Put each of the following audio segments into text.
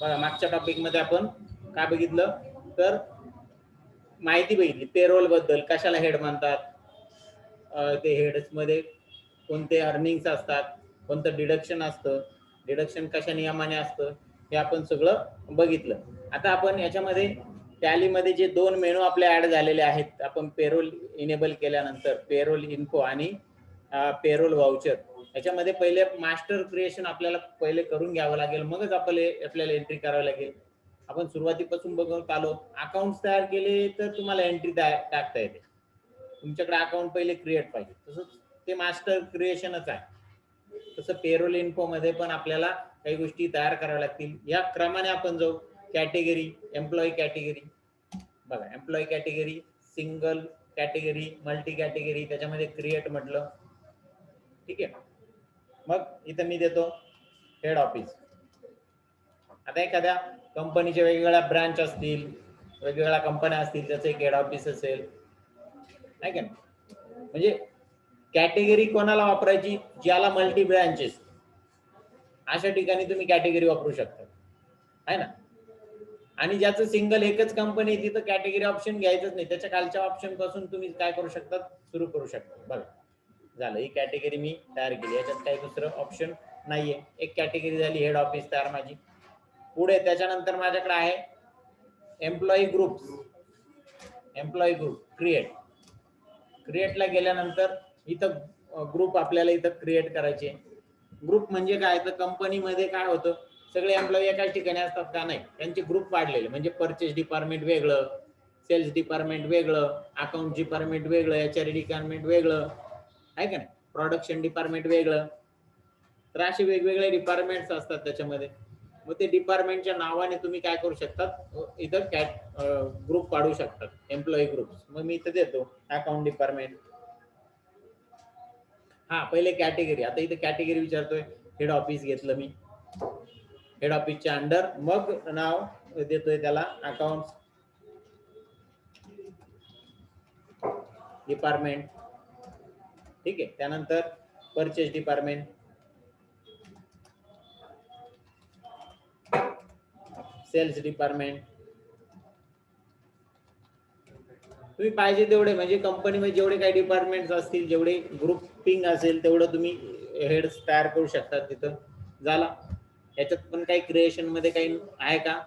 बघा मागच्या टॉपिक मध्ये आपण काय बघितलं तर माहिती बघितली पेरोल बद्दल, कशाला हेड म्हणतात, ते हेड्स मध्ये कोणते अर्निंग्स असतात, कोणतं डिडक्शन असतं, डिडक्शन कशा नियमाने असतं, हे आपण सगळं बघितलं. आता आपण याच्यामध्ये टॅलीमध्ये जे दोन मेनू आपले ऍड झालेले आहेत, आपण पेरोल इनेबल केल्यानंतर पेरोल इन्फो आणि पेरोल वाउचर, याच्यामध्ये पहिले मास्टर क्रिएशन आपल्याला पहिले करून घ्यावं लागेल, मगच आपल्याला एंट्री करावी लागेल. आपण सुरुवातीपासून बघत आलो, अकाउंट तयार केले तर तुम्हाला एंट्री टाकता येते, तुमच्याकडे अकाउंट पहिले क्रिएट पाहिजे, तसंच ते मास्टर क्रिएशनच आहे. तसं पेरोल इन्फो मध्ये पण आपल्याला काही गोष्टी तयार कराव्या लागतील. या क्रमाने आपण जाऊ. कॅटेगरी, एम्प्लॉई कॅटेगरी, बघा employee category, single category, multi category, त्याच्यामध्ये क्रिएट म्हटलं, ठीक आहे. मग इथं मी देतो हेड ऑफिस. आता एखाद्या कंपनीच्या वेगवेगळ्या ब्रांच असतील, वेगवेगळ्या कंपन्या असतील, त्याचं एक हेड ऑफिस असेल, नाही का. म्हणजे कॅटेगरी कोणाला वापरायची, ज्याला मल्टी ब्रँचेस, अशा ठिकाणी तुम्ही कॅटेगरी वापरू शकता, आहे ना. आणि ज्याचं सिंगल एकच कंपनी, तिथं कॅटेगरी ऑप्शन घ्यायचंच नाही, त्याच्या खालच्या ऑप्शन पासून तुम्ही काय करू शकता, सुरू करू शकता. बघा झालं, ही कॅटेगरी मी तयार केली, याच्यात काही दुसरं ऑप्शन नाहीये. एक कॅटेगरी झाली हेड ऑफिस तयार माझी. पुढे त्याच्यानंतर माझ्याकडे आहे employee group. Employee group create. क्रिएटला गेल्यानंतर इथं ग्रुप आपल्याला इथं क्रिएट करायचे. ग्रुप म्हणजे काय, तर कंपनीमध्ये काय होतं, सगळे एम्प्लॉई एकाच ठिकाणी असतात का, नाही, त्यांचे ग्रुप वाढलेले, म्हणजे परचेस डिपार्टमेंट वेगळं, सेल्स डिपार्टमेंट वेगळं, अकाउंट डिपार्टमेंट वेगळं, एचआर डिपार्टमेंट वेगळं, आहे का नाही, प्रोडक्शन डिपार्टमेंट वेगळं. तर असे वेगवेगळे डिपार्टमेंट्स असतात त्याच्यामध्ये. मग ते डिपार्टमेंटच्या नावाने तुम्ही काय करू शकतात, इथं ग्रुप काढू शकतात, एम्प्लॉई ग्रुप. मग मी इथं देतो अकाउंट डिपार्टमेंट. हा पहिले कॅटेगरी, आता इथे कॅटेगरी विचारतोय, हेड ऑफिस घेतलं मी, हेड ऑफिसच्या अंडर, मग नाव देतोय त्याला अकाउंट डिपार्टमेंट, ठीक आहे. त्यानंतर परचेस डिपार्टमेंट, सेल्स डिपार्टमेंट. तुम्ही पाहिजे तेवढे, म्हणजे कंपनीमध्ये जेवढे काही डिपार्टमेंट्स असतील, जेवढे ग्रुपिंग असेल, तेवढं तुम्ही हेड्स तयार करू शकता तिथं. झाला. याच्यात पण काही क्रिएशन मध्ये काही आहे का,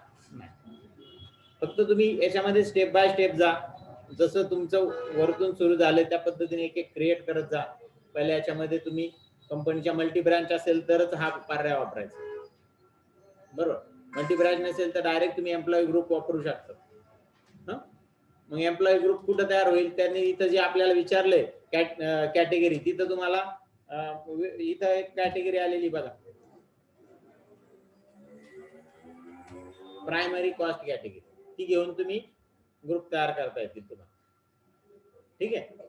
फक्त तुम्ही याच्यामध्ये स्टेप बाय स्टेप जा, जसं तुमचं वरतून सुरू झालं त्या पद्धतीने एक एक क्रिएट करत जा. पहिले याच्यामध्ये तुम्ही कंपनीच्या मल्टी ब्रँच असेल तरच हा पर्याय वापरायचा, बरोबर. मल्टी ब्रँच नसेल तर डायरेक्ट तुम्ही एम्प्लॉई ग्रुप वापरू शकता. मग एम्प्लॉई ग्रुप कुठं तयार होईल, त्यांनी इथं जे आपल्याला विचारलंय कॅटेगरी, तिथं तुम्हाला इथं एक कॅटेगरी आलेली बघा, प्रायमरी कॉस्ट कॅटेगरी, ती घेऊन तुम्ही ग्रुप तयार करता येतील तुम्हाला, ठीक आहे.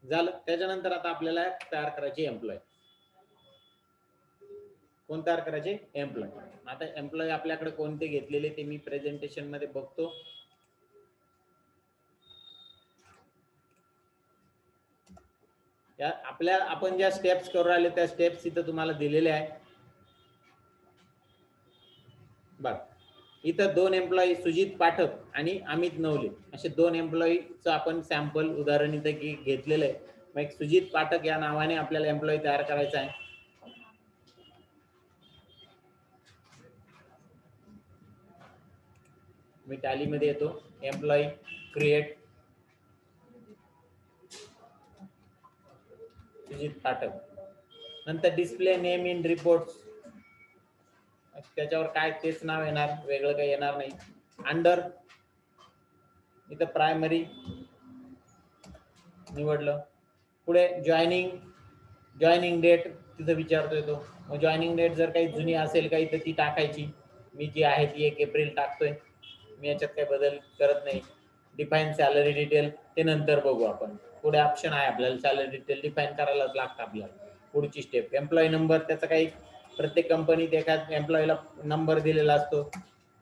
झालं. त्याच्यानंतर आता आपल्याला तयार करायचे एम्प्लॉय. कोण तयार करायचे, एम्प्लॉय. आता एम्प्लॉय आपल्याकडे कोणते घेतलेले ते मी प्रेझेंटेशन मध्ये बघतो. आपण ज्या स्टेप्स करू राहिले त्या स्टेप्स इथं तुम्हाला दिलेले आहे. बघ इथं दोन एम्प्लॉई, सुजित पाठक आणि अमित नवले, असे दोन एम्प्लॉईचं आपण सॅम्पल उदाहरण इथं घेतलेलं आहे. मग एक सुजित पाठक या नावाने आपल्याला एम्प्लॉई तयार करायचा आहे. मी टॅलीमध्ये येतो, एम्प्लॉई क्रिएट सुजित पाठक, नंतर डिस्प्ले नेम इन रिपोर्ट्स, त्याच्यावर काय तेच नाव येणार, वेगळं काही येणार नाही. अंडर इथं प्रायमरी निवडलं. पुढे जॉईनिंग डेट तिथं विचारतोय तो, मग जॉईनिंग डेट जर काही जुनी असेल काही तर ती टाकायची. मी जी आहे ती 1 एप्रिल टाकतोय, मी याच्यात काही बदल करत नाही. डिफाईन सॅलरी डिटेल ते नंतर बघू आपण, पुढे ऑप्शन आहे आपल्याला सॅलरी डिटेल डिफाईन करायलाच लागतं आपल्याला. पुढची स्टेप एम्प्लॉई नंबर, त्याचा काही प्रत्येक कंपनीत एका एम्प्लॉईला नंबर दिलेला असतो,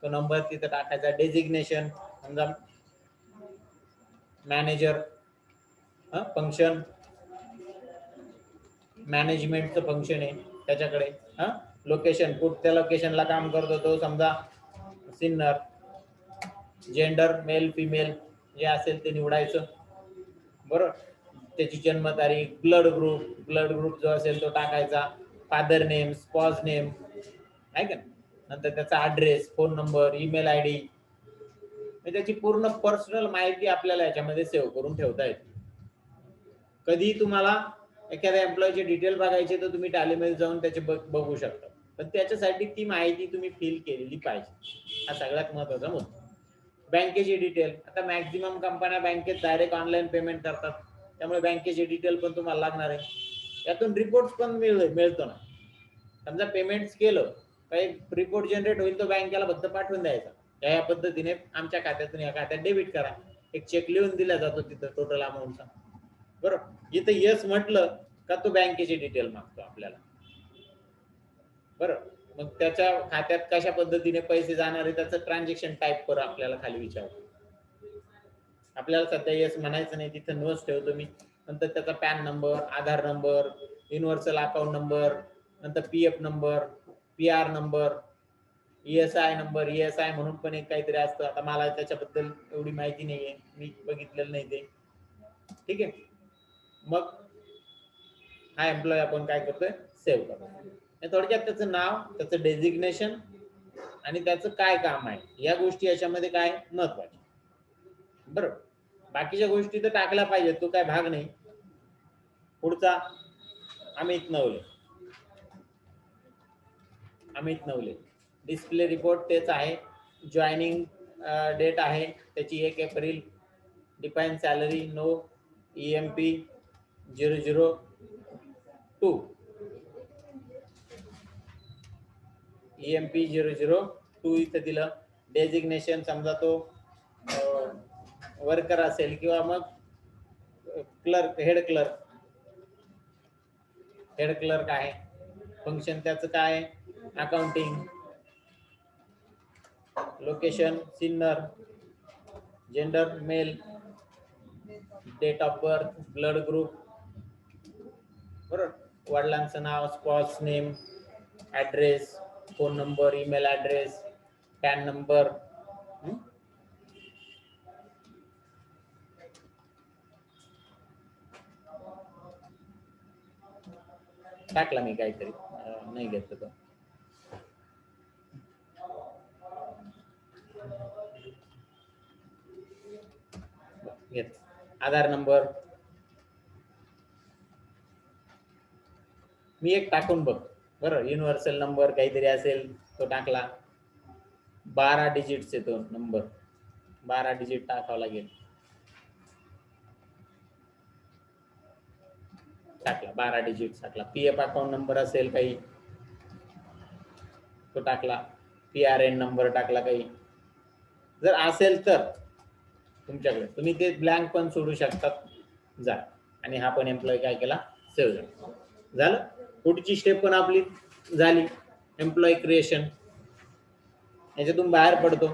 तो नंबर तिथं टाकायचा. डेजिग्नेशन, समजा मॅनेजर फंक्शन, मॅनेजमेंटचं फंक्शन आहे त्याच्याकडे, लोकेशन, कुठल्या लोकेशनला काम करतो तो, समजा सिन्नर. जेंडर मेल फिमेल जे असेल ते निवडायचं, बरोबर. त्याची जन्मतारीख, ब्लड ग्रुप जो असेल तो टाकायचा, फादर नेम, स्पॉज नेम आहे का. नंतर त्याचा address, phone number, email I D, त्याची पूर्ण पर्सनल माहिती आपल्याला याच्यामध्ये सेव्ह करून ठेवता येते. कधी तुम्हाला एखाद्या एम्प्लॉयचे डिटेल बघायचे तर तुम्ही टॅलीमध्ये जाऊन त्याचे बघू शकता, पण त्याच्यासाठी ती माहिती तुम्ही फिल केलेली पाहिजे, हा सगळ्यात महत्वाचा मुद्दा. बँकेची डिटेल, आता मॅक्झिमम कंपन्या बँकेत डायरेक्ट ऑनलाईन पेमेंट करतात, त्यामुळे बँकेचे डिटेल पण तुम्हाला लागणार आहे. यातून रिपोर्ट पण मिळतो ना. समजा पेमेंट्स केलं, काही रिपोर्ट जनरेट होईल, तो बँकेला फक्त पाठवून द्यायचा, या पद्धतीने आमच्या खात्यातून या खात्यात डेबिट करा, एक चेक लिहून दिला जातो तिथं टोटल अमाऊंटचा, बरोबर. इथं यस म्हटलं का तो बँकेची डिटेल मागतो आपल्याला, बरोबर. मग त्याच्या खात्यात कशा पद्धतीने पैसे जाणार आहे त्याचं ट्रान्झॅक्शन टाईप कर आपल्याला खाली विचारतो. आपल्याला सध्या यस म्हणायचं नाही, तिथं नोच ठेवतो मी. नंतर त्याचा पॅन नंबर, आधार नंबर, युनिव्हर्सल अकाउंट नंबर, नंतर PF number, PR number, ESI number. ESI म्हणून पण एक काहीतरी असतं, आता मला त्याच्याबद्दल एवढी माहिती नाहीये, मी बघितलेलं नाही ते, ठीक आहे. मग हा एम्प्लॉय आपण काय करतोय, सेव्ह करतो. थोडक्यात त्याचं नाव, त्याचं डेझिग्नेशन आणि त्याचं काय काम आहे, या गोष्टी याच्यामध्ये काय महत्वाच्या, बरोबर. बाकीच्या गोष्टी तर टाकल्या पाहिजेत, तो काय भाग नाही. पुढचा अमित नवले. अमित नवले डिस्प्ले रिपोर्ट तेच आहे. जॉईनिंग डेट आहे त्याची 1 एप्रिल. Define salary no. EMP 002. EMP 002 इथं दिलं. डेझिग्नेशन समजा तो वर्कर असेल किंवा मग क्लर्क, हेड क्लर्क आहे. फंक्शन त्याचं काय, accounting. Location Sinnar. Gender male. Date of birth, blood group, बरोबर. वडिलांचं नाव, spouse name, address, phone number, email address, PAN number. टाकला मी काहीतरी, नाही घेतलं तो. आधार नंबर मी एक टाकून बघ, बरं. युनिव्हर्सल नंबर काहीतरी असेल तो टाकला. 12 डिजिट्स येतो नंबर, 12 डिजिट टाकावं लागेल. टाकला 12 डिजिट टाकला. पीएफ अकाउंट नंबर असेल काही तो टाकला. PRN नंबर टाकला काही, जर असेल तर तुमच्याकडे, तुम्ही ते ब्लँक पण सोडू शकतात. जा, आणि हा पण एम्प्लॉय काय केला, सेव्ह झालं. पुढची स्टेप पण आपली झाली, एम्प्लॉय क्रिएशन. याच्यातून बाहेर पडतो.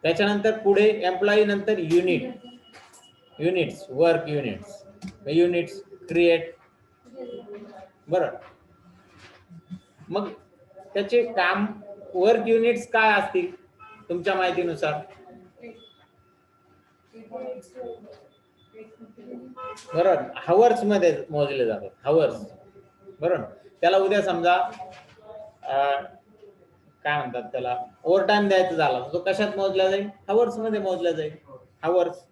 त्याच्यानंतर पुढे एम्प्लॉई, नंतर युनिट्स, वर्क युनिट्स क्रिएट, बरं. मग त्याचे काम, वर्क युनिट्स काय असतील तुमच्या माहितीनुसार, बरोबर. हावर्स मध्ये मोजले जातात, हावर्स, बरोबर. त्याला उद्या समजा काय म्हणतात त्याला, ओव्हर टाइम द्यायचं झाला, तो कशात मोजला जाईल, हावर्स मध्ये मोजला जाईल. Hours.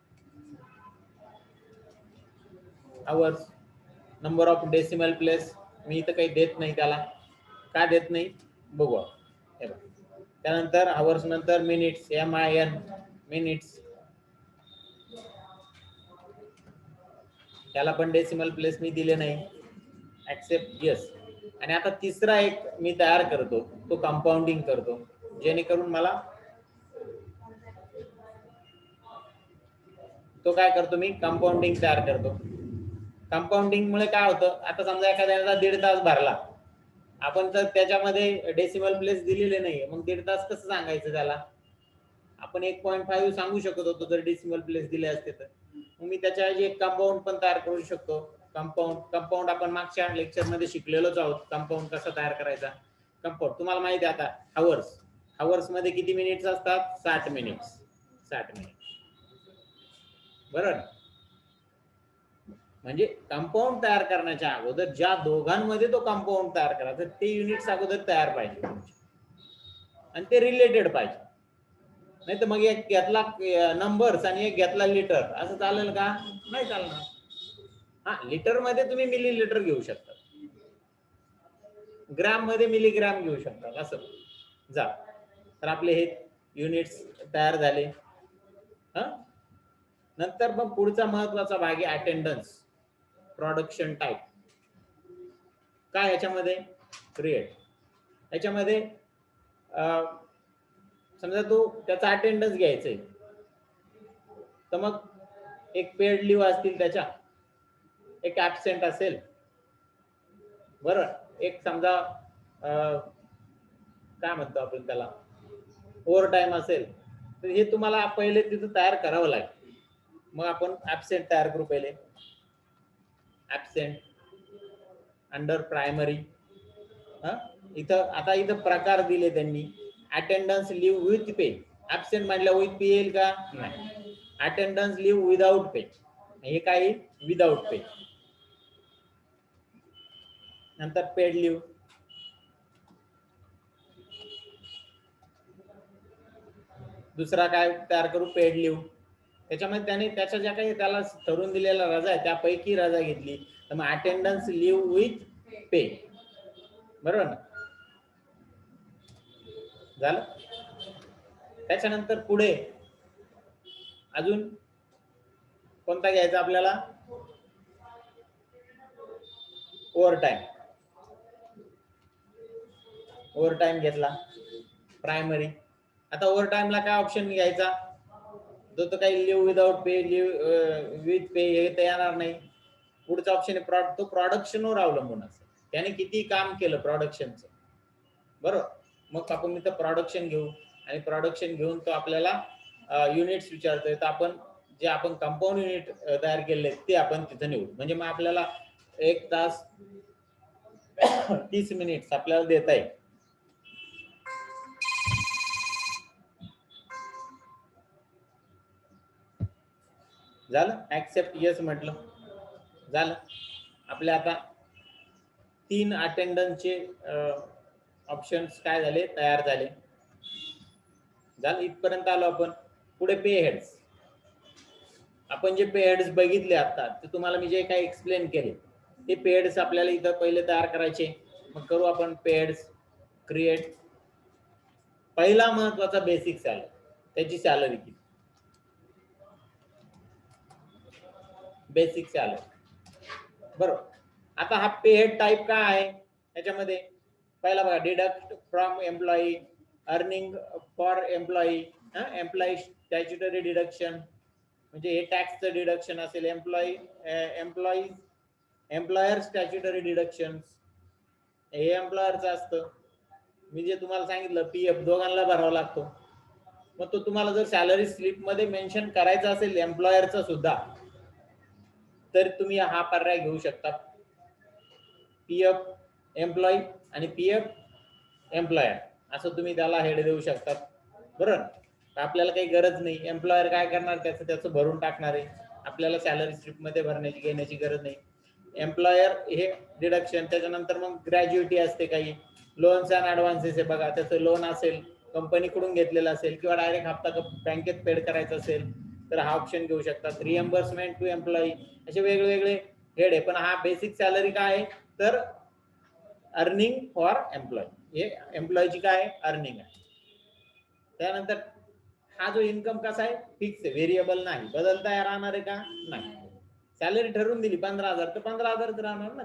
Number of decimal place मी इथं काही देत नाही, त्याला का देत नाही बघू. त्यानंतर हावर्स नंतर मिनिट्स, MIN मिनिट्स, त्याला पण डेसिमल प्लेस मी दिले नाही. Accept yes. आणि आता तिसरा एक मी तयार करतो, तो कंपाऊंडिंग करतो, जेणेकरून मला तो काय करतो, मी कंपाऊंडिंग तयार करतो. कंपाऊंडिंग मुळे काय होतं, आता समजा एखाद्याला 1.5 तास भरला आपण, तर त्याच्यामध्ये डेसिमल प्लेस दिलेले नाहीये, मग 1.5 तास कसं सांगायचं त्याला. आपण 1.5 सांगू शकत होतो जर डेसिमल प्लेस दिले असते तर. मग मी त्याच्या एक कंपाऊंड पण तयार करू शकतो. कंपाऊंड आपण मागच्या लेक्चर मध्ये शिकलेलोच आहोत. कंपाऊंड कसा तयार करायचा. कंपाऊंड तुम्हाला माहिती आहे आता हावर्स मध्ये किती मिनिट्स असतात? 60 मिनिट्स. बरोबर. म्हणजे कंपाऊंड तयार करण्याच्या अगोदर ज्या दोघांमध्ये तो कंपाऊंड तयार करायचा ते युनिट्स अगोदर तयार पाहिजे आणि ते रिलेटेड पाहिजे. नाही तर मग एक घेतला नंबर्स आणि एक घेतला लिटर, असं चालेल का? नाही चालणार. हा, लिटर मध्ये तुम्ही मिली लिटर घेऊ शकता, ग्राम मध्ये मिलीग्राम घेऊ शकता, असं जा. तर आपले हे युनिट्स तयार झाले. नंतर मग पुढचा महत्वाचा भाग आहे अटेंडन्स. प्रोडक्शन टाईप काय याच्यामध्ये? क्रिएट. याच्यामध्ये समजा तो त्याचा अटेंडन्स घ्यायचंय, तर मग एक पेड लिव्ह असतील, त्याच्या एक ऍबसेंट असेल, बरोबर. एक समजा काय म्हणतो आपण त्याला, ओव्हर टाइम असेल, तर हे तुम्हाला पहिले तिथं तयार करावं लागेल. मग आपण ऍबसेंट तयार करू. पहिले ऍबसेंट अंडर प्रायमरी. इथं प्रकार दिले त्यांनी. Attendance leave with pay. Absent म्हटलं विथ पे येईल का? नाही. अटेंडन्स लिव्ह विदाउट पे, हे काय? Without pay. नंतर पेड लिव्ह. दुसरा काय तयार करू? Paid leave. त्याच्यामध्ये त्याने त्याच्या ज्या काही त्याला ठरवून दिलेल्या रजा आहे त्यापैकी रजा घेतली, तर मग अटेंडन्स लिव्ह विथ पे. बरोबर ना? झालं. त्याच्यानंतर पुढे अजून कोणता घ्यायचा आपल्याला? ओव्हर टाइम घेतला प्रायमरी. आता ओव्हर टाइमला काय ऑप्शन घ्यायचा? जो तो काही leave without pay, leave with pay हे तर येणार नाही. पुढचा ऑप्शन आहे तो प्रोडक्शनवर अवलंबून असेल, त्याने किती काम केलं प्रोडक्शनचं, बरोबर. मग आपण इथं प्रोडक्शन घेऊ आणि प्रोडक्शन घेऊन तो आपल्याला युनिट्स विचारतोय, तर आपण जे आपण कंपाऊंड युनिट तयार केले ते आपण तिथं निवडू. म्हणजे मग आपल्याला 1 तास 30 मिनिट्स आपल्याला देता येईल. झालं. ऍक्सेप्ट येस म्हटलं, झालं. आपले आता 3 अटेंडन्सचे ऑप्शन्स काय झाले? तयार झाले. झालं. इथपर्यंत आलो आपण. पुढे पे हेड्स. आपण जे पे हेड्स बघितले आता, ते तुम्हाला मी जे काही एक्सप्लेन केले, ते पे हेड्स आपल्याला इथं पहिले तयार करायचे. मग करू आपण पे हेड्स क्रिएट. पहिला महत्वाचा बेसिक सॅलरी, त्याची सॅलरी किती? बेसिक सॅलरी, बरोबर. आता हा पे हेड टाईप काय आहे? त्याच्यामध्ये पहिला बघा, deduct from employee, earning for employee, employee statutory deduction, म्हणजे हे टॅक्सचं डिडक्शन असेल. एम्प्लॉयर स्टॅच्युटरी डिडक्शन हे एम्प्लॉयरचं असतं. मी जे तुम्हाला सांगितलं पीएफ दोघांना भरावा लागतो. मग तो तुम्हाला जर सॅलरी स्लिप मध्ये मेन्शन करायचा असेल एम्प्लॉयरचा सुद्धा, तर तुम्ही हा पर्याय घेऊ शकता. पीएफ एम्प्लॉई आणि पीएफ एम्प्लॉयर असं तुम्ही त्याला हेड देऊ शकता, बरोबर. आपल्याला काही गरज नाही, एम्प्लॉयर काय करणार, त्याचं भरून टाकणार आहे. आपल्याला सॅलरी स्लिप मध्ये घेण्याची गरज नाही. एम्प्लॉयर हे डिडक्शन. त्याच्यानंतर मग ग्रॅज्युइटी असते, काही लोन्स अँड ऍडव्हान्सेस आहे बघा, त्याचं लोन असेल कंपनीकडून घेतलेलं असेल किंवा डायरेक्ट हप्ता बँकेत पेड करायचा असेल तर हा ऑप्शन घेऊ शकतात. रिएम्बर्समेंट टू एम्प्लॉई, असे वेगवेगळे हेड आहे. पण हा बेसिक सॅलरी काय आहे? तर अर्निंग फॉर एम्प्लॉई, हे एम्प्लॉईची काय आहे? अर्निंग आहे. त्यानंतर हा जो इन्कम कसा आहे? फिक्स आहे, व्हेरिएबल नाही, बदलता राहणार आहे का? नाही. सॅलरी ठरवून दिली 15,000 तर 15,000 राहणार ना.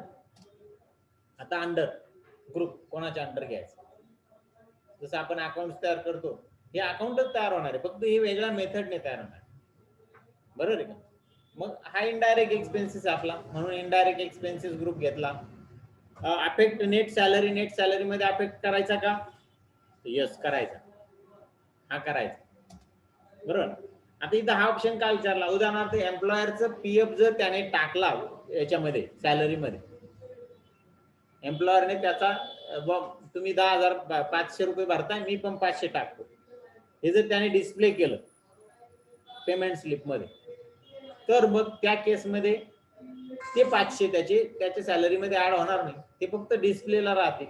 आता अंडर ग्रुप कोणाच्या अंडर घ्यायचं? जसं आपण अकाउंट तयार करतो, हे अकाउंटच तयार होणार आहे, फक्त हे वेगळ्या मेथडने तयार होणार, बरोबर आहे का? मग हा इनडायरेक्ट एक्सपेन्सेस आपला, म्हणून इनडायरेक्ट एक्सपेन्सेस ग्रुप घेतला. Affect net salary, net salary मध्ये अफेक्ट करायचा का? यस करायचा, हा करायचा, बरोबर. आता इथं हा ऑप्शन काय विचारला? उदाहरणार्थ एम्प्लॉयरचं पीएफ जर त्याने टाकला याच्यामध्ये सॅलरीमध्ये एम्प्लॉयरने त्याचा तुम्ही 10,500 रुपये भरताय, मी पण 500 टाकतो, हे जर त्याने डिस्प्ले केलं पेमेंट स्लिप मध्ये, तर मग त्या केसमध्ये ते 500 त्याच्या सॅलरीमध्ये ऍड होणार नाही, ते फक्त डिस्प्लेला राहते.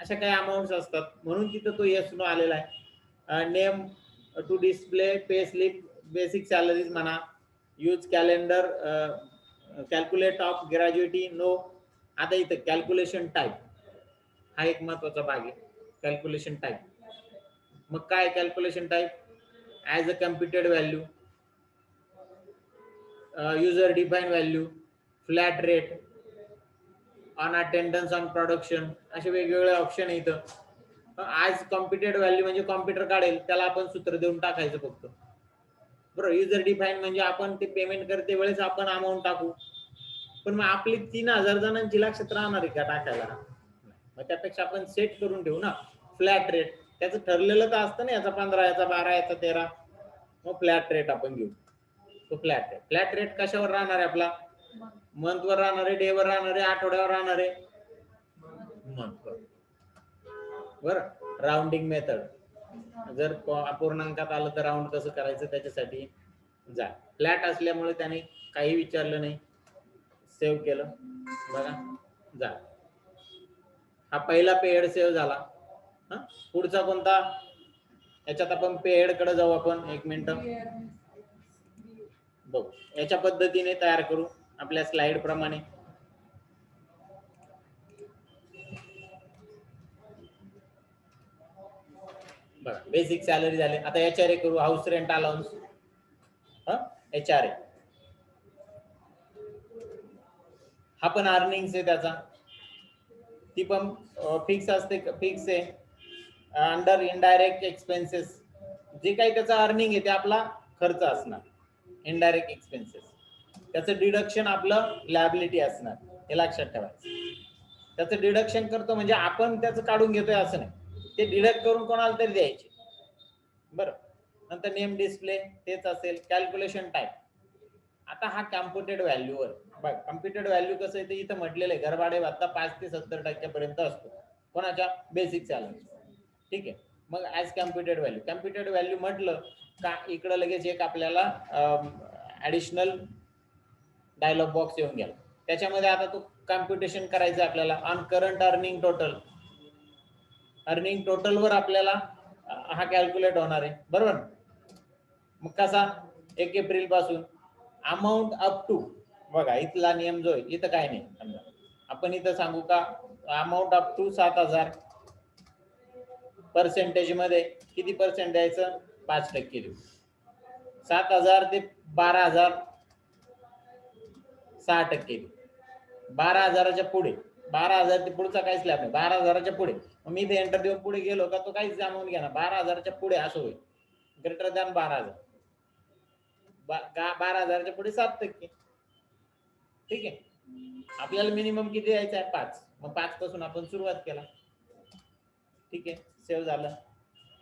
अशा काही अमाऊंट असतात, म्हणून तिथं तो येस नो आलेला आहे. Name to display pay slip basic salaries म्हणा, use calendar calculate of gratuity no. आता इथं कॅल्क्युलेशन टाईप हा एक महत्वाचा भाग आहे, कॅल्क्युलेशन टाईप. मग काय calculation type? As a computed value, user define value, flat rate, on attendance on production, असे वेगवेगळे ऑप्शन आहे इथं. आज कॉम्प्युटेड व्हॅल्यू म्हणजे कॉम्प्युटर काढेल त्याला आपण सूत्र देऊन टाकायचं फक्त, बरोबर. युजर डिफाईन म्हणजे आपण ते पेमेंट करते वेळेस आपण अमाऊंट टाकू, पण मग आपली 3,000 जणांची लक्षात राहणार आहे का टाकायला? मग त्यापेक्षा आपण सेट करून ठेवू ना फ्लॅट रेट, त्याचं ठरलेलं तर असतं ना, याचा 15, याचा 12, याचा 13, मग फ्लॅट रेट आपण घेऊ. तो फ्लॅट रेट, फ्लॅट रेट कशावर राहणार आहे आपला? मंथवर राहणार आहे, डेवर राहणार आहे, आठवड्यावर राहणार आहे, मंथवर. बरं. राऊंडिंग मेथड, जर अपूर्णांकात आलं तर राऊंड कसं करायचं त्याच्यासाठी जा. फ्लॅट असल्यामुळे त्याने काही विचारलं नाही, सेव्ह केलं, बघा जा. हा पहिला पेड सेव्ह झाला. पुढचा कोणता? याच्यात आपण पेड कडे जाऊ, आपण एक मिनिट बघू. याच्या पद्धतीने तयार करू आपल्या स्लाइड प्रमाणे. बघा बेसिक सॅलरी झाले. आता HRA करू, हाऊस रेंट अलाउन्स. HRA हा पण अर्निंग्स आहे त्याचा, ती पण फिक्स असते, फिक्स आहे. अंडर इनडायरेक्ट एक्सपेन्सेस, जे काही त्याचा अर्निंग आहे ते आपला खर्च असणार. इनडायरेक्ट एक्सपेन्सेस त्याचं डिडक्शन आपलं लायबिलिटी असणार, हे लक्षात ठेवायचं. त्याचं डिडक्शन करतो म्हणजे आपण त्याचं काढून घेतोय असं नाही, ते डिडक्ट करून कोणाला तरी द्यायचे, बरं. नंतर नेम डिस्प्ले तेच असेल. कॅल्क्युलेशन टाईप, आता हा कॉम्प्युटेड व्हॅल्यूवर बघ. कॉम्प्युटेड व्हॅल्यू कसं आहे ते इथं म्हटलेलं आहे, घरभाडे भत्ता 5 ते 70% पर्यंत असतो कोणाच्या? बेसिक सॅलरी, ठीक आहे. मग as computed value, computed value म्हटलं का इकडं लगेच एक आपल्याला ऍडिशनल डायलॉग बॉक्स येऊन गेला. त्याच्यामध्ये आता तो कॉम्प्युटेशन करायचं आपल्याला on current earning total. Earning total वर आपल्याला हा कॅल्क्युलेट होणार आहे, बरोबर. मग कसा? 1 एप्रिल पासून अमाऊंट अप टू, बघा इथला नियम जो आहे, इथं काय नाही, आपण इथं सांगू का अमाऊंट अप टू 7,000. पर्सेंटेज मध्ये किती पर्सेंट द्यायचं? 5% देऊ. 7,000 ते 12,000 6% देऊ. 12,000च्या पुढे, 12,000 ते पुढचा काहीच स्लॅब नाही, 12,000च्या पुढे. मी इथे एंटर देऊन पुढे गेलो का तो काहीच अमाऊंट घेणार. 12,000च्या पुढे असं होईल, ग्रेटर दॅन 12,000. 12,000च्या पुढे 7%, ठीक आहे. आपल्याला मिनिमम किती द्यायचं आहे? 5. मग 5 पासून आपण सुरुवात केला, ठीक आहे. सेव्ह झालं.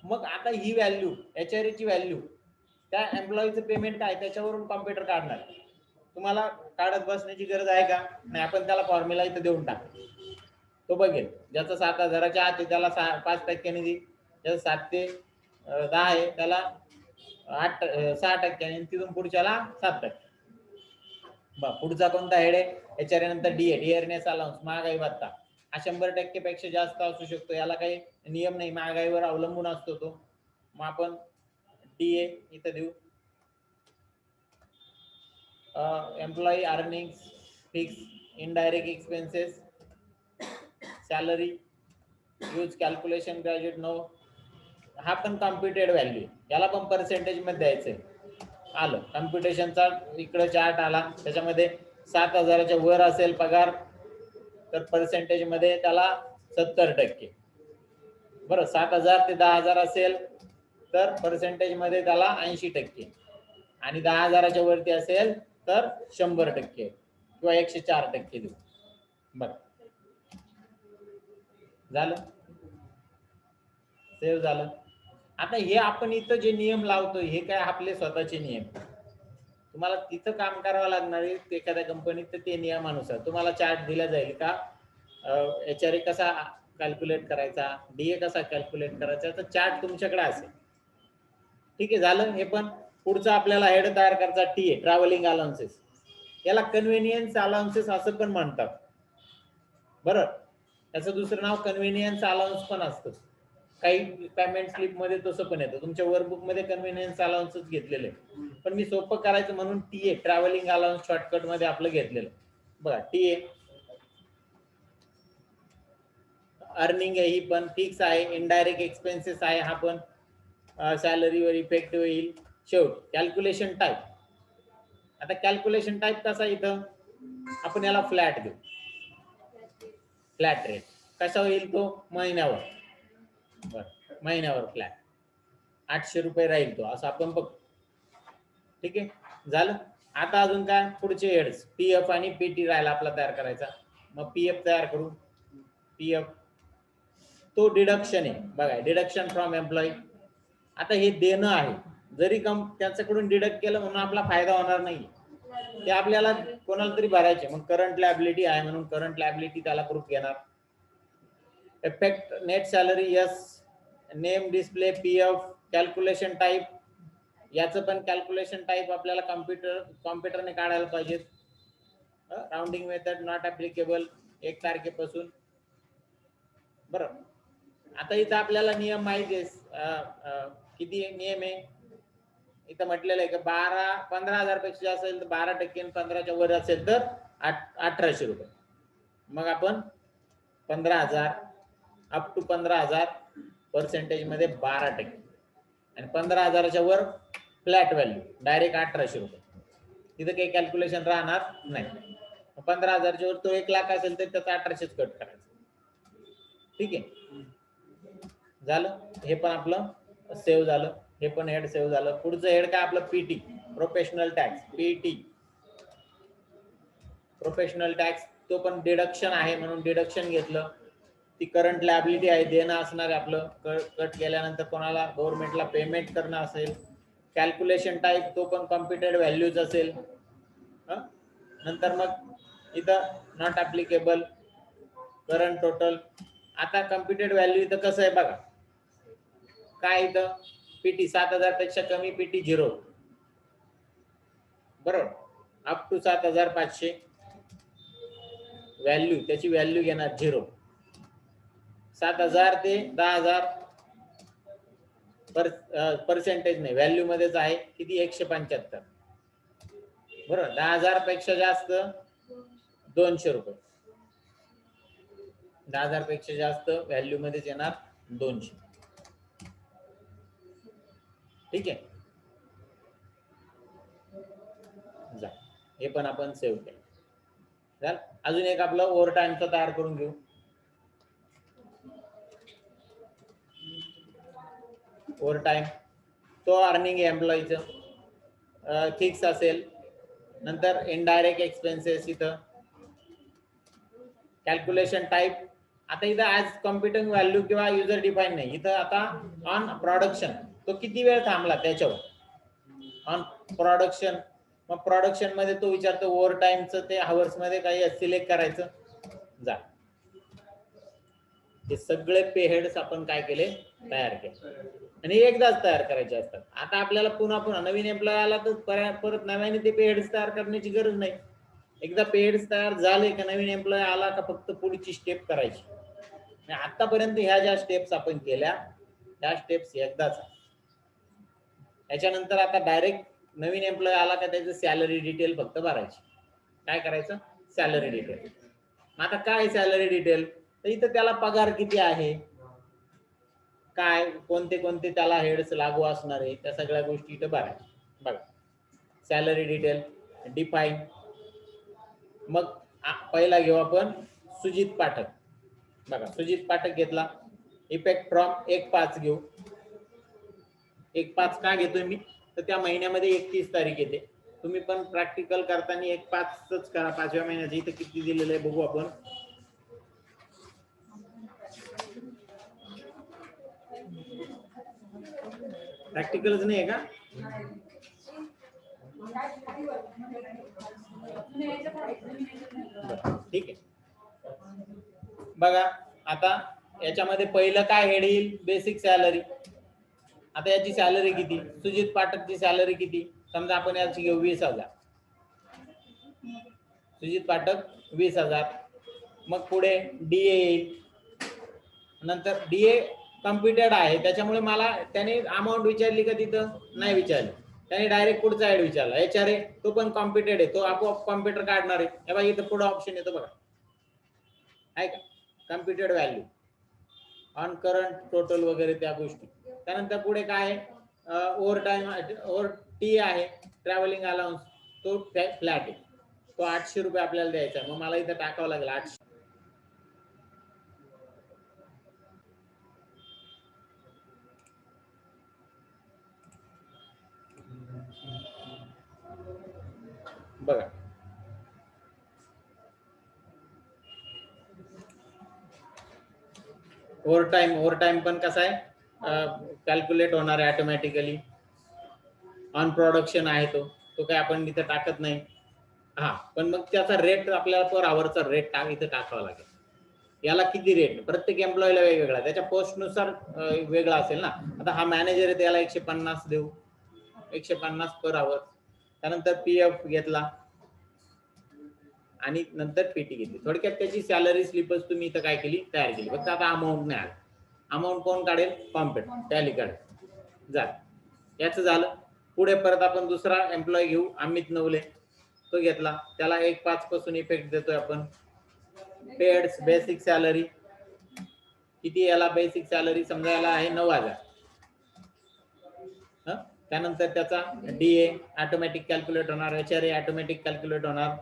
मग आता ही व्हॅल्यू, HRA ची व्हॅल्यू, त्या एम्प्लॉईचं पेमेंट काय त्याच्यावरून कॉम्प्युटर काढणार. तुम्हाला काढत बसण्याची गरज आहे का? नाही, आपण त्याला फॉर्म्युला इथं देऊन टाक, तो बघेल. ज्याचं 7,000च्या आत आहे त्याला 5% देईल, ज्याचं 7 ते 10 आहे त्याला 6%, तिथून पुढच्याला 7%. पुढचा कोणता हेड आहे? HRA नंतर DA, डिअरनेस अलाउन्स, महागाई भत्ता. हा 100% पेक्षा जास्त असू शकतो, याला काही नियम नाही, महागाईवर अवलंबून असतो तो. मग आपण DA इथं देऊ. Employee earnings, fix, indirect expenses, salary, use calculation graduate no. हा पण कॉम्प्युटेड व्हॅल्यू, याला पण पर्सेंटेज मध्ये द्यायचंय. आलं कम्प्युटेशनचा इकडे चार्ट आला, त्याच्यामध्ये 7,000च्या वर असेल पगार तर पर्सेंटेज मध्ये त्याला 70%, बरं. 7,000 ते 10,000 असेल तर पर्सेंटेज मध्ये त्याला 80%, आणि 10,000च्या वरती असेल तर 100% किंवा 104% देऊ, बरं. झालं, सेव्ह झालं. आता हे आपण इथं जे नियम लावतोय हे काय आपले स्वतःचे नियम, तुम्हाला तिथं काम करावं लागणार आहे एखाद्या कंपनीत, तर ते नियमानुसार तुम्हाला चार्ट दिला जाईल का HRA कसा कॅल्क्युलेट करायचा, DA कसा कॅल्क्युलेट करायचा, तर चार्ट तुमच्याकडे असेल. ठीक आहे, झालं हे पण. पुढचं आपल्याला हेड तयार करायचा TA, ट्रॅव्हलिंग अलाउन्सेस. याला कन्व्हिनियन्स अलाउन्सेस असं पण म्हणतात. बरोबर, त्याचं दुसरं नाव कन्व्हिनियन्स अलाउन्स पण असतं. काही पेमेंट स्लिप मध्ये तसं पण येतं. तुमच्या वर्कबुक मध्ये कन्व्हिनियन्स अलाउन्सच घेतलेले, पण मी सोपं करायचं म्हणून TA, ट्रॅव्हलिंग अलाउन्स, शॉर्टकट मध्ये आपलं घेतलेलं. बघा, TA अर्निंग आहे, ही पण फिक्स आहे. इनडायरेक्ट एक्सपेन्सेस आहे, हा पण सॅलरीवर इफेक्ट होईल. शेवट कॅल्क्युलेशन टाईप. आता कॅल्क्युलेशन टाईप कसा, इथं आपण याला फ्लॅट देऊ. फ्लॅट रेट कसा होईल, तो महिन्यावर. बरं, महिन्यावर फ्लॅट 800 रुपये राहील तो, असं आपण बघ. ठीक आहे, झालं. आता अजून काय पुढचे हेड्स, PF आणि PT राहिला आपला तयार करायचा. मग PF तयार करू. PF तो डिडक्शन आहे बघा, डिडक्शन फ्रॉम एम्प्लॉई. आता हे देणं आहे, जरी त्याच्याकडून डिडक्ट केलं म्हणून आपला फायदा होणार नाही, ते आपल्याला कोणाला तरी भरायचे. मग करंट लायबिलिटी आहे म्हणून करंट लायबिलिटी त्याला प्रूफ घेणार. Effect net salary, yes. Name display, PF. Calculation type, याचं पण कॅल्क्युलेशन टाईप आपल्याला कॉम्प्युटरने काढायला पाहिजे. राउंडिंग मेथड नॉट ऍप्लिकेबल 1 तारखेपासून. बरोबर, आता इथं आपल्याला नियम माहिती आहे. किती नियम आहे इथं म्हटलेलं आहे की 15,000 पेक्षा जास्त असेल तर 12% 15च्या वर असेल तर 1800 रुपये. मग आपण 15,000 अप टू 15,000 पर्सेंटेज मध्ये 12%, आणि 15,000च्या वर फ्लॅट व्हॅल्यू डायरेक्ट 1800 रुपये. तिथं काही कॅल्क्युलेशन राहणार नाही. 15,000च्या वर तो 1 लाख असेल तर त्याचा 1800 कट करायचं. ठीक आहे, झालं. हे पण आपलं सेव्ह झालं, हे पण हेड सेव्ह झालं. पुढचं हेड काय आपलं PT, professional tax. PT professional tax, तो पण डिडक्शन आहे म्हणून डिडक्शन घेतलं. ती करंट लायबिलिटी आहे, देणं असणार आहे आपलं, कट केल्यानंतर कोणाला गव्हर्नमेंटला पेमेंट करणं असेल. कॅल्क्युलेशन टाईप, तो पण कॉम्प्युटेड व्हॅल्यूज असेल. नंतर मग इथं नॉट ऍप्लिकेबल, करंट टोटल. आता कॉम्प्युटेड व्हॅल्यू इथं कसं आहे बघा, काय इथं PT 7,000 पेक्षा कमी PT 0, बरोबर. अप टू 7,500 व्हॅल्यू, त्याची व्हॅल्यू घेणार 0. 7,000 ते 10,000 पर्सेंटेज नाही, व्हॅल्यू मध्येच आहे. किती, 175. बरोबर, 10,000 पेक्षा जास्त 200 रुपये. 10,000 पेक्षा जास्त व्हॅल्यू मध्येच येणार 200. ठीक आहे, हे पण आपण सेव्ह केलं. अजून एक आपलं ओव्हर टाइमचं तयार करून घेऊ. ओव्हर टाइम, तो अर्निंग एम्प्लॉईचं फिक्स असेल. नंतर इनडायरेक्ट एक्सपेन्सेस, इथं कॅल्क्युलेशन टाईप. आता इथं ऍज कॉम्प्युटिंग व्हॅल्यू किंवा युजर डिफाईन नाही, इथं आता ऑन प्रोडक्शन, तो किती वेळ थांबला त्याच्यावर ऑन प्रोडक्शन. मग प्रोडक्शन मध्ये तो विचारतो ओव्हर टाइमचं, ते हावर्स मध्ये काही सिलेक्ट करायचं. जा, हे सगळे पे हेड्स आपण काय केले, तयार केले, आणि एकदाच तयार करायचे असतात. आता आपल्याला पुन्हा नवीन एम्प्लॉय आला तर परत नव्याने ते पे हेड्स तयार करण्याची गरज नाही. एकदा पे हेड्स तयार झाले का नवीन एम्प्लॉय आला का फक्त पुढची स्टेप करायची. आतापर्यंत ह्या ज्या स्टेप्स आपण केल्या त्या स्टेप्स एकदाच. त्याच्यानंतर आता डायरेक्ट नवीन एम्प्लॉय आला का त्याचं सॅलरी डिटेल फक्त भरायची. काय करायचं, सॅलरी डिटेल. आता काय सॅलरी डिटेल, तर इथं त्याला पगार किती आहे, काय कोणते कोणते त्याला हेड्स लागू असणार आहे, त्या सगळ्या गोष्टी इथं भरायच्या. बघा, सॅलरी डिटेल डिफाईन. मग पहिला घेऊ आपण सुजित पाठक. बघा, सुजित पाठक घेतला. इफेक्ट फ्रॉम 1/5 घेऊ. 1/5 का घेतोय मी, तर त्या महिन्यामध्ये 31 तारीख येते. तुम्ही पण प्रॅक्टिकल करताना 1/5च करा. 5व्या महिन्याचं इथं किती दिलेलं आहे बघू आपण. प्रॅक्टिकलच नाही आहे का, ठीक आहे. बघा आता याच्यामध्ये पहिलं काय हेड येईल, बेसिक सॅलरी. आता याची सॅलरी किती, सुजित पाठकची सॅलरी किती, समजा आपण याची घेऊ 20,000. सुजित पाठक 20,000. मग पुढे डीए येईल. नंतर डीए कम्प्युटेड आहे त्याच्यामुळे मला त्याने अमाऊंट विचारली का, तिथं नाही विचारली, त्याने डायरेक्ट पुढचा ऍड विचारला. एचआरए तो पण कॉम्प्युटेड आहे, तो आपोआप कॉम्प्युटर काढणार आहे. हे बघा इथं पुढे ऑप्शन येतो बघा, आहे का, computed value on current total वगैरे त्या गोष्टी. त्यानंतर पुढे काय आहे, ओव्हर टाइम, ओव्हर टी आहे, ट्रॅव्हलिंग अलाउन्स, तो फ्लॅट आहे, तो 800 रुपये आपल्याला द्यायचा आहे. मग मला इथं टाकावं लागेल 800. बघा ओव्हर टाइम पण कसा आहे, कॅल्क्युलेट होणार आहे ऑटोमॅटिकली. ऑन प्रोडक्शन आहे तो काय आपण इथं टाकत नाही. हा, पण मग त्याचा रेट आपल्याला पर आवरचा रेट इथं टाकावा लागेल. याला किती रेट, प्रत्येक एम्प्लॉईला वेगवेगळा, त्याच्या पोस्टनुसार वेगळा असेल ना. आता हा मॅनेजर आहे, त्याला 150 देऊ, 150 पर आवर. त्यानंतर पीएफ घेतला आणि नंतर पीटी घेतली. थोडक्यात त्याची सॅलरी स्लिपच तुम्ही इथं काय केली, तयार केली. फक्त आता अमाऊंट नाही आला. अमाऊंट कोण काढेल, कॉम्प्युटर टॅली काढेल. याचं झालं. पुढे परत आपण दुसरा एम्प्लॉय घेऊ, अमित नवले, तो घेतला. त्याला 1/5 पासून इफेक्ट देतोय आपण. पेड बेसिक सॅलरी किती, याला बेसिक सॅलरी समजा याला आहे 9,000. त्यानंतर त्याचा डीए ऑटोमॅटिक कॅल्क्युलेट होणार, एचआरए ऑटोमॅटिक कॅल्क्युलेट होणार,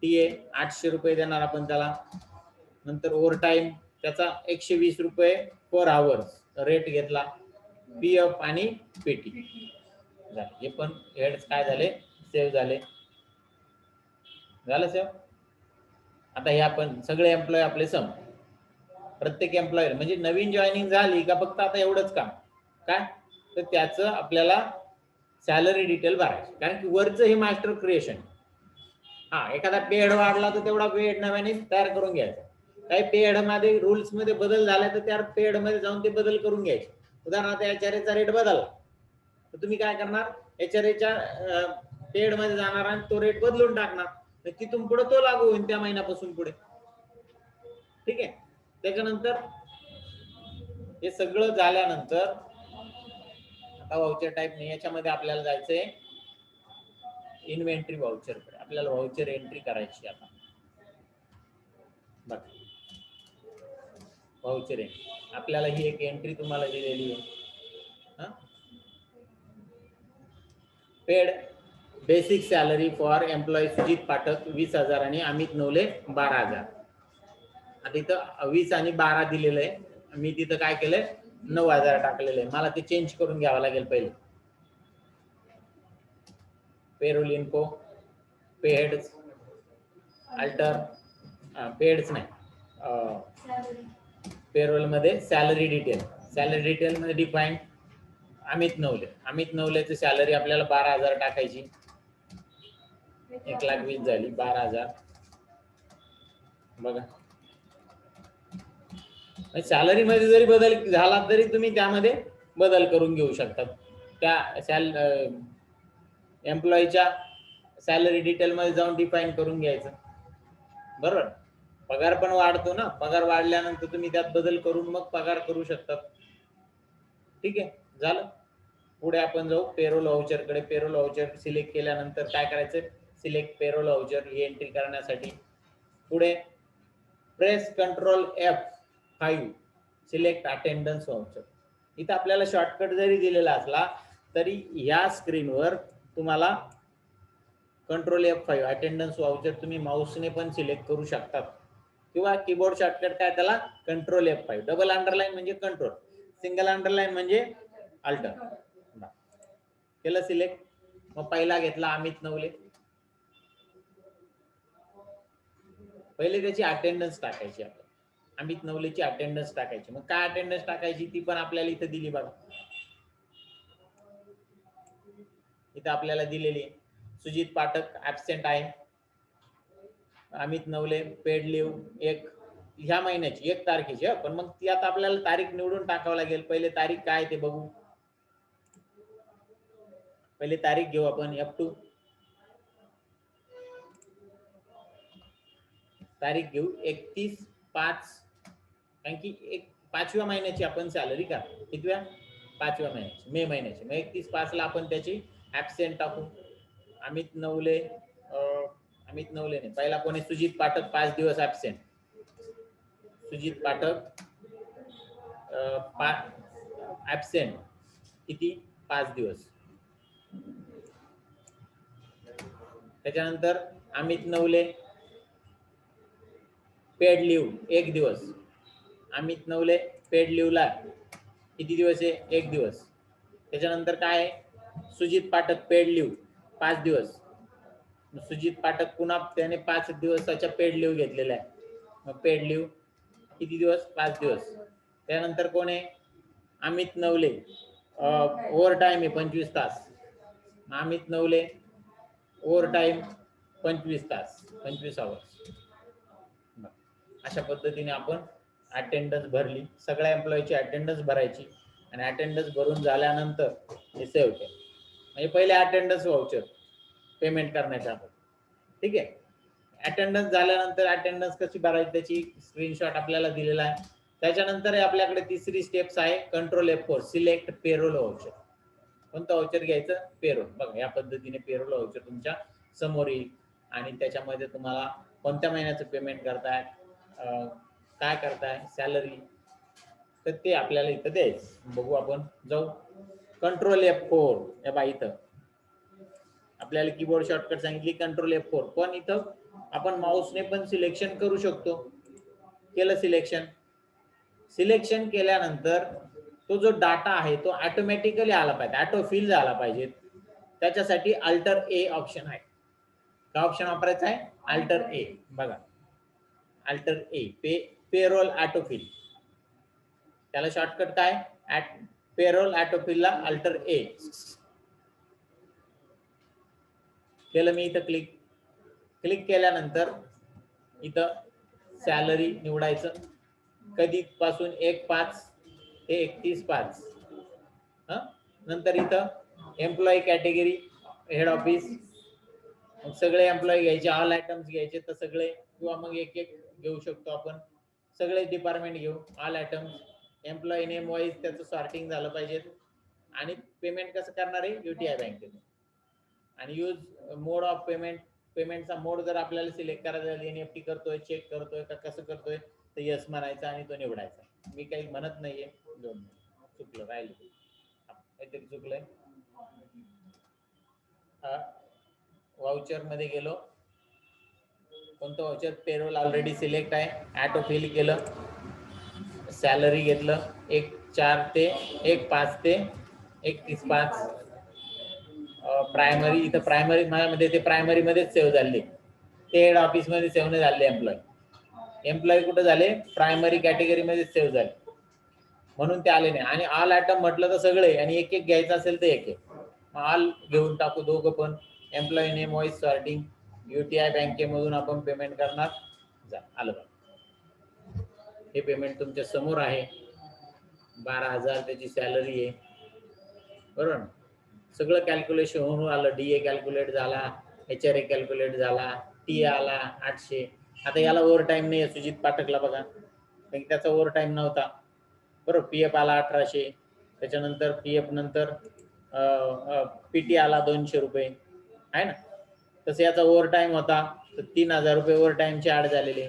टीए 800 रुपये देणार आपण त्याला. नंतर ओव्हर टाइम त्याचा 120 रुपये पर आवर रेट घेतला. पीएफ आणि पीटी हे पण हेड्स काय झाले, सेव्ह झाले. झालं सेव्ह. आता हे आपण सगळे एम्प्लॉय आपले सम, प्रत्येक एम्प्लॉयर म्हणजे नवीन जॉईनिंग झाली का फक्त आता एवढंच काम काय, तर त्याचं आपल्याला सॅलरी डिटेल भरायची. कारण की वरचं हे मास्टर क्रिएशन. हा, एखादा पेड वाढला तर तेवढा पेड नव्याने तयार करून घ्यायचा. काही पेड मध्ये रूल्स मध्ये बदल झाला तर त्या पेड मध्ये जाऊन ते बदल करून घ्यायचे. उदाहरणार्थ एचआरएचा रेट बदलला तर तुम्ही काय करणार, एचआरएच्या पेड मध्ये जाणार आणि तो रेट बदलून टाकणार. तिथून पुढे तो लागू होईल त्या महिन्यापासून पुढे. ठीक आहे. त्याच्यानंतर हे सगळं झाल्यानंतर आता व्हाउचर टाईप नाही, याच्यामध्ये आपल्याला जायचंय इन्व्हेंटरी व्हाउचर कडे. आपल्याला व्हाउचर एंट्री करायची. आता बघा व्हाउचर एंट्री, आपल्याला ही एक एंट्री तुम्हाला दिलेली आहे. Paid basic salary for employee Sujit Pathak 20,000 आणि अमित नवले 12,000. आता इथं 20 आणि 12 दिलेलं आहे, मी तिथं काय केलंय 9,000 टाकलेलं आहे. मला ते चेंज करून घ्यावं लागेल पहिले. पेरोल इन्फो, पेड्स, अल्टर, पेड्स नाही, पेरोल मध्ये सॅलरी डिटेल, सॅलरी डिटेल मध्ये डिफाईन अमित नवलेची सॅलरी आपल्याला 12,000 टाकायची. 1,20,000 झाली, 12,000. बघा सॅलरी मध्ये जरी बदल झाला तरी तुम्ही त्यामध्ये बदल करून घेऊ शकता. त्या एम्प्लॉईच्या सॅलरी डिटेल मध्ये जाऊन डिफाईन करून घ्यायचं. बरोबर. पगार पण वाढतो ना, पगार वाढल्यानंतर तुम्ही त्यात बदल करून मग पगार करू शकतात. ठीक आहे, झालं. पुढे आपण जाऊ पेरोल व्हाउचर कडे. पेरोल व्हाउचर सिलेक्ट केल्यानंतर काय करायचं, सिलेक्ट पेरोल व्हाउचर ही एंट्री करण्यासाठी पुढे press control F5, select attendance voucher. इथं आपल्याला शॉर्टकट जरी दिलेला असला तरी या स्क्रीनवर तुम्हाला कंट्रोल F5 अटेंडन्स व्हाउचर तुम्ही माऊसने पण सिलेक्ट करू शकतात, किंवा कीबोर्ड शॉर्टकट काय त्याला कंट्रोल F5. डबल अंडरलाईन म्हणजे कंट्रोल, सिंगल अंडरलाईन म्हणजे अल्टर. केलं सिलेक्ट. मग पहिला घेतला अमित नवले, पहिले त्याची अटेंडन्स टाकायची. आपण अमित नवलेची अटेंडन्स टाकायची. मग काय अटेंडन्स टाकायची ती पण आपल्याला इथं दिली बघा, इथं आपल्याला दिलेली. सुजित पाठक ऍबसेंट आहे, अमित नवले पेड लिव्ह एक ह्या महिन्याची 1 तारखेची, पण मग ती आता आपल्याला तारीख निवडून टाकावं लागेल. पहिले तारीख काय ते बघू. पहिले तारीख घेऊ आपण F2 तारीख घेऊ 31/5, कारण की 5व्या महिन्याची आपण सॅलरी का कितव्या 5व्या महिन्याची मे महिन्याची. मग 31/5 ला आपण त्याची ऍबसेंट टाकू. अमित नवले ने पहिला कोणी सुजित पाठक 5 दिवस ऍबसेंट. सुजित पाठक ऍबसेंट किती 5 दिवस. त्याच्यानंतर अमित नवले पेड लिव्ह 1 दिवस. अमित नवले पेड लिव्हला किती दिवस आहे 1 दिवस. त्याच्यानंतर काय आहे सुजित पाठक पेड लिव्ह 5 दिवस. सुजित पाठक पुन्हा त्याने 5 दिवसाच्या पेड लिव्ह घेतलेला आहे. मग पेड लिव्ह किती दिवस 5 दिवस. त्यानंतर कोण आहे अमित नवले ओव्हर टाइम आहे 25 तास. अमित नवले ओव्हर टाइम 25 तास 25 आवर्स. अशा पद्धतीने आपण अटेंडन्स भरली. सगळ्या एम्प्लॉईची अटेंडन्स भरायची आणि अटेंडन्स भरून झाल्यानंतर हे सेव्ह केलं. म्हणजे पहिले अटेंडन्स व्हाउचर पेमेंट करण्याच्या अगोदर. ठीक आहे. अटेंडन्स झाल्यानंतर अटेंडन्स कशी भरायची त्याची स्क्रीनशॉट आपल्याला दिलेला आहे. त्याच्यानंतर आपल्याकडे तिसरी स्टेप्स आहे control F4 select payroll voucher. कोणतं व्हाउचर घ्यायचं पेरोल. बघा या पद्धतीने पेरोल व्हाउचर तुमच्या समोर येईल आणि त्याच्यामध्ये तुम्हाला कोणत्या महिन्याचं पेमेंट करताय काय करताय सॅलरी तर ते आपल्याला इथं द्यायचं. बघू आपण जाऊ कंट्रोल F4 या बा इथं आपल्याला कीबोर्ड शॉर्टकट सांगितली कंट्रोल F4. पण इथं आपण माऊसने पण सिलेक्शन करू शकतो. केलं सिलेक्शन. सिलेक्शन केल्यानंतर तो जो डाटा आहे तो ऑटोमॅटिकली आला पाहिजे ऑटो फिल झाला पाहिजे. त्याच्यासाठी अल्टर ए ऑप्शन आहे. काय ऑप्शन वापरायचा आहे अल्टर ए. बघा अल्टर ए पेरोल ऑटो फिल. त्याला शॉर्टकट काय पेरोल ऑटो फिल ला अल्टर ए केलं मी. इथं क्लिक केल्यानंतर इथं सॅलरी निवडायचं. कधी पासून 1/5 ते 31/5. नंतर इथं एम्प्लॉई कॅटेगरी हेड ऑफिस. मग सगळे एम्प्लॉई घ्यायचे ऑल आयटम्स घ्यायचे तर सगळे किंवा मग एक एक घेऊ शकतो आपण. सगळे डिपार्टमेंट घेऊ all items. Employee name wise त्याचं सॉर्टिंग झालं पाहिजे. आणि पेमेंट कसं करणार आहे UTI बँकेत. आणि यूज मोड ऑफ पेमेंटचा मोड जर आपल्याला सिलेक्ट करायचा NEFT करतोय चेक करतोय का कसं करतोय तर यस म्हणायचं आणि तो निवडायचा. मी काही म्हणत नाहीये. चुकलं राहिलं काहीतरी चुकलंय. वाउचर मध्ये गेलो. कोणतं वाउचर पेरोल ऑलरेडी सिलेक्ट आहे. ऑटो फिल केलं. सॅलरी घेतलं 1/4 ते 1/5 ते 31/5. प्रायमरी इथं प्रायमरी माझ्यामध्ये ते प्रायमरी मध्येच सेव्ह झाले. ते हेड ऑफिस मध्ये सेव्ह नाही झाले. एम्प्लॉई कुठे झाले प्रायमरी कॅटेगरी मध्ये सेव्ह झाले म्हणून ते आले नाही. आणि ऑल आयटम म्हटलं तर सगळे आणि एक एक घ्यायचं असेल तर एक एक ऑल घेऊन टाकू दोघं पण. Employee name wise sorting UTI बँकेमधून आपण पेमेंट करणार. आलं बघा हे पेमेंट तुमच्या समोर आहे. 12,000 त्याची सॅलरी आहे. बरोबर. सगळं कॅल्क्युलेशन होऊन आलं. DA कॅल्क्युलेट झाला. HRA कॅल्क्युलेट झाला. टी आला 800. आता याला ओव्हर टाइम नाही आहे सुजित पाठकला बघा कारण त्याचा ओव्हर टाइम नव्हता. बरोबर. PF आला 1800. त्याच्यानंतर PF नंतर PT आला 200 रुपये आहे ना. तसं याचा ओव्हर टाइम होता तर 3,000 रुपये ओव्हर टाइमचे ऍड झालेले.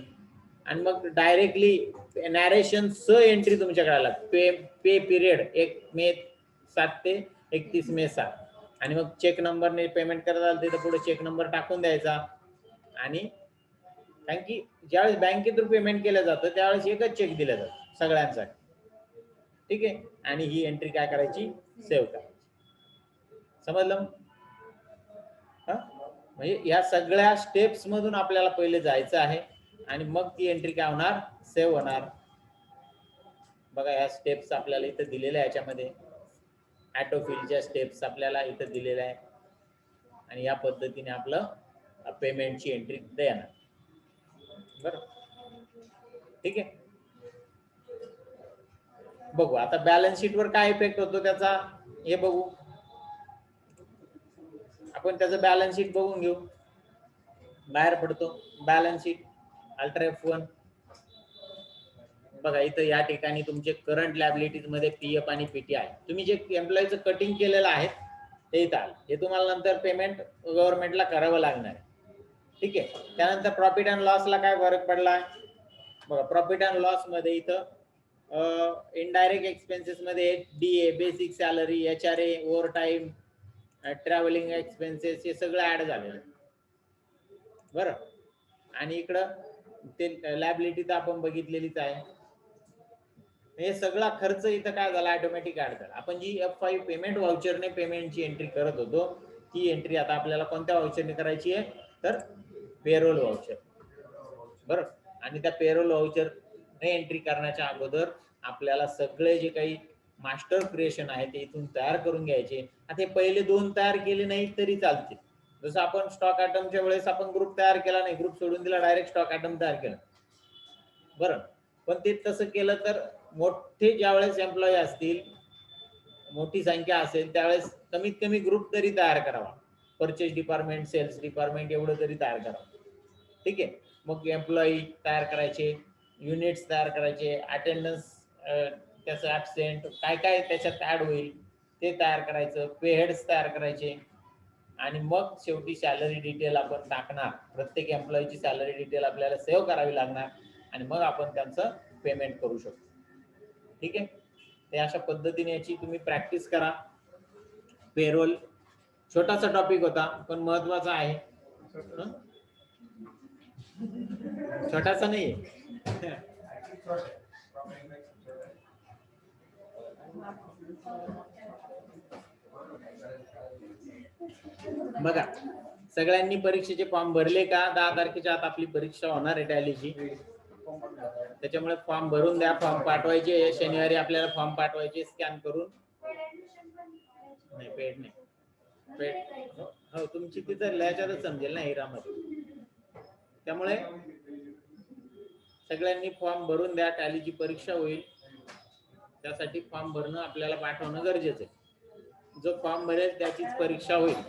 आणि मग डायरेक्टली नॅरेशन एंट्री तुमच्याकडे आला. पे पिरियड 1 मे 7 ते 31 मे 7. आणि मग चेक नंबरने पेमेंट करत आलं तिथं पुढे चेक नंबर टाकून द्यायचा. आणि कारण की ज्यावेळेस बँकेतून पेमेंट केलं जातं त्यावेळेस एकच चेक दिला जातो सगळ्यांसाठी. ठीक आहे. आणि ही एंट्री काय करायची सेव्ह करायची. समजलं. म्हणजे या सगळ्या स्टेप्स मधून आपल्याला पहिले जायचं आहे आणि मग ती एंट्री काय होणार सेव्ह होणार. बघा या स्टेप्स आपल्याला इथं दिलेल्या याच्यामध्ये ऑटो फिलच्या स्टेप्स आपल्याला इथं दिलेल्या आहे आणि या पद्धतीने आपलं पेमेंटची एंट्री देणार. बरं, ठीक आहे. बघू आता बॅलन्स शीटवर काय इफेक्ट होतो त्याचा, हे बघू आपण. त्याचं बॅलन्स शीट बघून घेऊ. बाहेर पडतो बॅलन्स शीट, अल्ट्रा F1. बघा इथं या ठिकाणी तुमचे करंट लायबिलिटीज मध्ये पीएफ आणि पीटी आहे. तुम्ही जे एम्प्लॉईचं कटिंग केलेलं आहे ते इथं आलं. हे तुम्हाला नंतर पेमेंट गव्हर्नमेंटला करावं लागणार आहे. ठीक आहे. त्यानंतर प्रॉफिट अँड लॉसला काय फरक पडला, बघा प्रॉफिट अँड लॉस मध्ये इथं इनडायरेक्ट एक्सपेन्सेस मध्ये DA, basic salary, HRA, over time, travelling expenses हे सगळं ऍड झालेलं आहे. बरं, आणि इकडं ते लायबिलिटी तर आपण बघितलेलीच आहे. हे सगळा खर्च इथं काय झाला, ऑटोमॅटिक ऍड झाला. आपण जी F5 पेमेंट व्हाउचरने पेमेंटची एंट्री करत होतो ती एंट्री आता आपल्याला कोणत्या व्हाउचरने करायची आहे, तर पेरोल व्हाउचर. बरं, आणि त्या पेरोल व्हाउचर एंट्री करण्याच्या अगोदर आपल्याला सगळे जे काही मास्टर क्रिएशन आहे ते इथून तयार करून घ्यायचे. आता हे पहिले 2 तयार केले नाही तरी चालते. जसं आपण स्टॉक आयटमच्या वेळेस आपण ग्रुप तयार केला नाही, ग्रुप सोडून दिला, डायरेक्ट स्टॉक आयटम तयार केला. बरं, पण ते तसं केलं तर मोठे ज्यावेळेस एम्प्लॉई असतील, मोठी संख्या असेल, त्यावेळेस कमीत कमी ग्रुप तरी तयार करावा. परचेस डिपार्टमेंट, सेल्स डिपार्टमेंट एवढं तरी तयार करावं. ठीक आहे. मग एम्प्लॉई तयार करायचे, युनिट्स तयार करायचे, अटेंडन्स त्याचं ॲबसेंट काय काय त्याच्यात ऍड होईल ते तयार करायचं, पे हेड्स तयार करायचे, आणि मग शेवटी सॅलरी डिटेल आपण टाकणार. प्रत्येक एम्प्लॉईची सॅलरी डिटेल आपल्याला सेव्ह करावी लागणार आणि मग आपण त्यांचं पेमेंट करू शकतो. ठीक आहे. ते अशा पद्धतीने याची तुम्ही प्रॅक्टिस करा. पेरोल छोटासा टॉपिक होता पण महत्वाचा आहे. छोटासा नाही बघा सगळ्यांनी परीक्षेचे फॉर्म भरले का? 10 तारखेच्या आत आपली परीक्षा होणार आहे टॅलीची. त्याच्यामुळे फॉर्म भरून द्या. फॉर्म पाठवायचे शनिवारी, आपल्याला फॉर्म पाठवायचे स्कॅन करून. नाही पेड नाही, पेड हो तुमची तिथं ह्याच्यातच समजेल ना, हिरामध्ये. त्यामुळे सगळ्यांनी फॉर्म भरून द्या. टॅलीची परीक्षा होईल, त्यासाठी फॉर्म भरणं आपल्याला पाठवणं गरजेचं आहे. जो फॉर्म भरेल त्याचीच परीक्षा होईल.